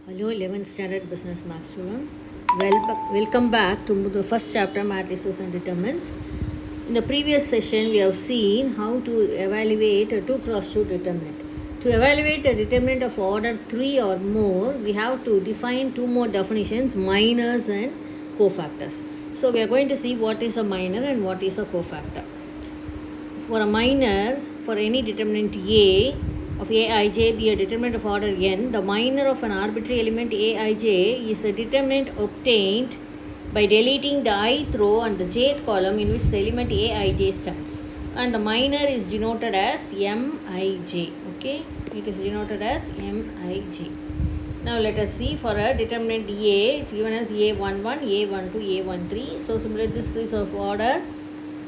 Hello, 11th standard business math students. Welcome back to the first chapter, matrices and determinants. In the previous session, we have seen how to evaluate a 2 cross 2 determinant. To evaluate a determinant of order 3 or more, we have to define two more definitions, minors and cofactors. So, we are going to see what is a minor and what is a cofactor. For a minor, for any determinant A of Aij be a determinant of order n, the minor of an arbitrary element Aij is the determinant obtained by deleting the ith row and the jth column in which the element Aij stands. And the minor is denoted as Mij. Okay, it is denoted as Mij. Now let us see for a determinant A, it's given as A11, A12, A13. So similarly, this is of order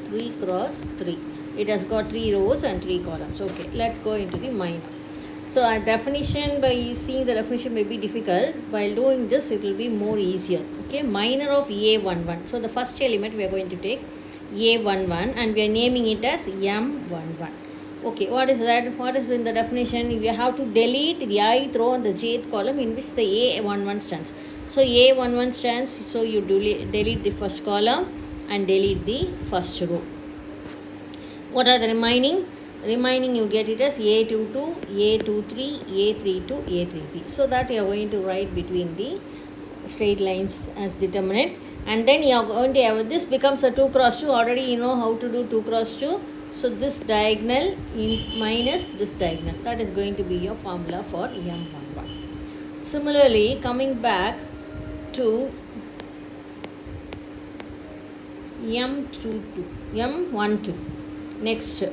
3 cross 3. It has got 3 rows and 3 columns. Okay, let's go into the minor. So a definition, by seeing the definition may be difficult. While doing this, it will be more easier. Okay, minor of A11. So the first element we are going to take A11 and we are naming it as M11. Okay, what is that? What is in the definition? We have to delete the ith row and the jth column in which the A11 stands. So A11 stands, so you delete the first column and delete the first row. What are the remaining? Remaining you get it as A22, A23, A32, A33. So that you are going to write between the straight lines as determinant. And then you are going to have, this becomes a 2 cross 2. Already you know how to do 2 cross 2. So this diagonal minus this diagonal. That is going to be your formula for M11. Similarly, coming back to M12. Next,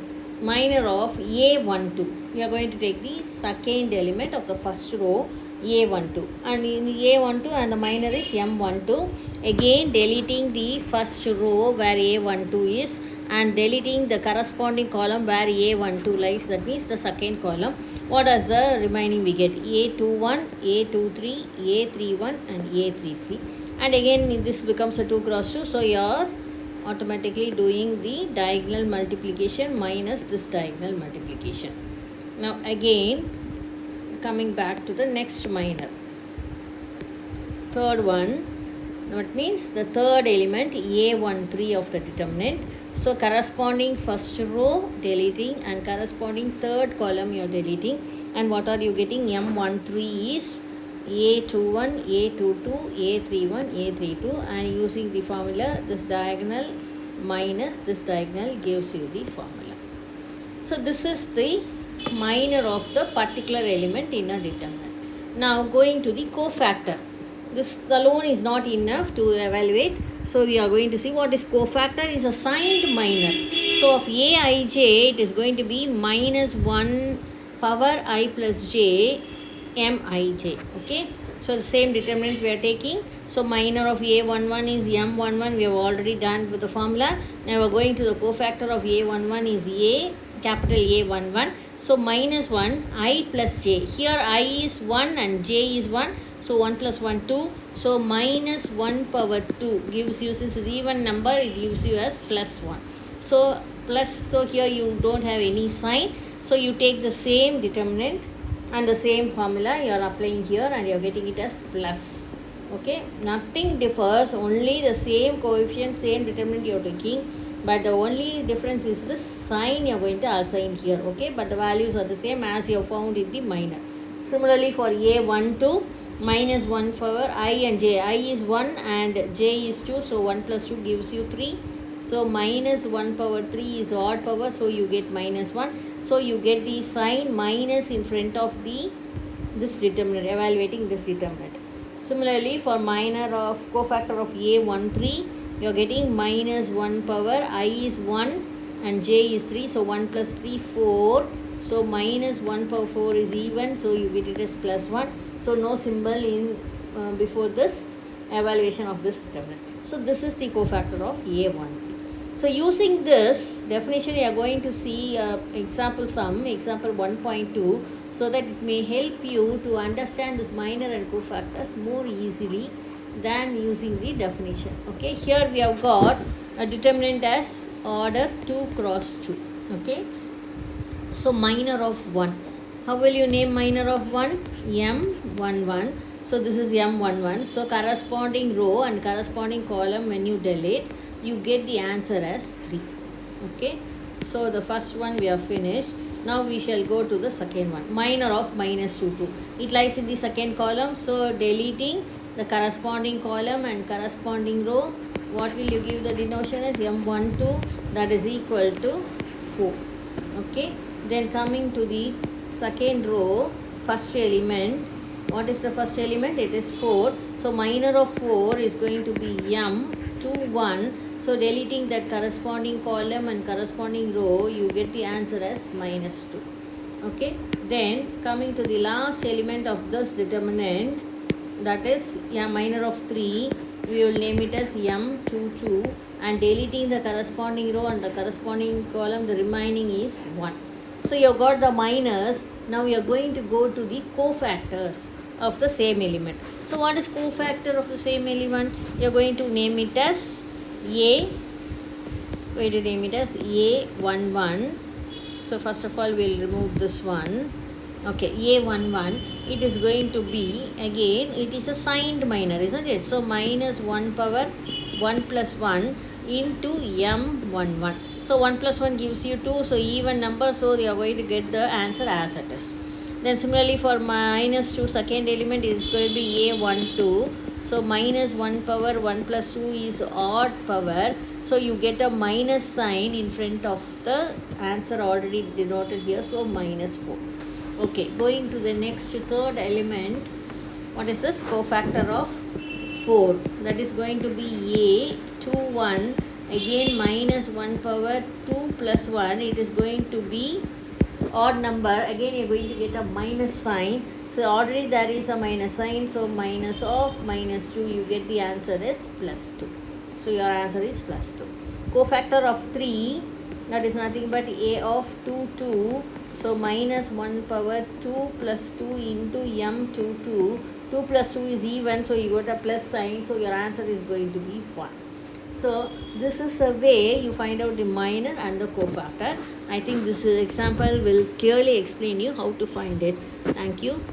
minor of A12. We are going to take the second element of the first row, A12. And in A12 and the minor is M12. Again, deleting the first row where A12 is and deleting the corresponding column where A12 lies. That means the second column. What is the remaining we get? A21, A23, A31 and A33. And again, this becomes a 2 cross 2. So, your automatically doing the diagonal multiplication minus this diagonal multiplication. Now again, coming back to the next minor, third one, that means the third element A13 of the determinant. So corresponding first row deleting and corresponding third column you are deleting, and what are you getting? M13 is A21, A22, A31, A32, and using the formula, this diagonal minus this diagonal gives you the formula. So this is the minor of the particular element in a determinant. Now going to the cofactor. This alone is not enough to evaluate. So we are going to see what is cofactor. Is a signed minor. So of Aij, it is going to be minus 1 power I plus j Mij. Okay, so the same determinant we are taking. So minor of A11 is M11. We have already done with the formula. Now we are going to the cofactor of A11 is A, capital A11. So minus 1 I plus j. Here I is 1 and j is 1. So 1 plus 1 2. So minus 1 power 2 gives you, since it's even number, it gives you as plus 1. So plus, so here you don't have any sign. So you take the same determinant and the same formula you are applying here and you are getting it as plus. Okay, nothing differs, only the same coefficient, same determinant you are taking, but the only difference is the sign you are going to assign here. Okay, but the values are the same as you have found in the minor. Similarly for A12, minus 1 power I and j. I is 1 and j is 2, so 1 plus 2 gives you 3. So minus 1 power 3 is odd power, so you get minus 1. So you get the sign minus in front of this determinant, evaluating this determinant. Similarly, for minor of cofactor of A13, you are getting minus 1 power I is 1 and j is 3. So 1 plus 3, 4. So minus 1 power 4 is even. So you get it as plus 1. So no symbol in before this evaluation of this determinant. So this is the cofactor of A13. So using this definition, you are going to see example sum, example 1.2, so that it may help you to understand this minor and cofactors more easily than using the definition. Okay, here we have got a determinant as order 2 cross 2. Okay, so minor of 1. How will you name minor of 1? M11. So this is M11. So corresponding row and corresponding column, when you delete, you get the answer as 3. Okay. So the first one we have finished. Now we shall go to the second one. Minor of minus 2, 2. It lies in the second column. So deleting the corresponding column and corresponding row, what will you give the denotation as M12, that is equal to 4. Okay. Then coming to the second row, first element. What is the first element? It is 4. So minor of 4 is going to be M21. So deleting that corresponding column and corresponding row, you get the answer as minus 2. Okay. Then coming to the last element of this determinant, that is minor of 3, we will name it as M22, and deleting the corresponding row and the corresponding column, the remaining is 1. So you have got the minors. Now we are going to go to the cofactors of the same element. So what is cofactor of the same element? You are going to name it as A11. So first of all we will remove this one. Okay, A11, it is going to be, again it is a signed minor, isn't it? So minus 1 power 1 plus 1 into M11. So 1 plus 1 gives you 2, so even number, so they are going to get the answer as it is. Then similarly for minus 2 second element, it is going to be A12. So minus 1 power 1 plus 2 is odd power. So you get a minus sign in front of the answer already denoted here. So minus 4. Okay, going to the next third element. What is this? Cofactor of 4. That is going to be A21. Again minus 1 power 2 plus 1. It is going to be odd number. Again you are going to get a minus sign. So already there is a minus sign. So minus of minus 2, you get the answer is plus 2. So your answer is plus 2. Cofactor of 3, that is nothing but A of 2, 2. So minus 1 power 2 plus 2 into M22. 2 plus 2 is even, so you got a plus sign. So your answer is going to be 1. So this is the way you find out the minor and the cofactor. I think this example will clearly explain you how to find it. Thank you.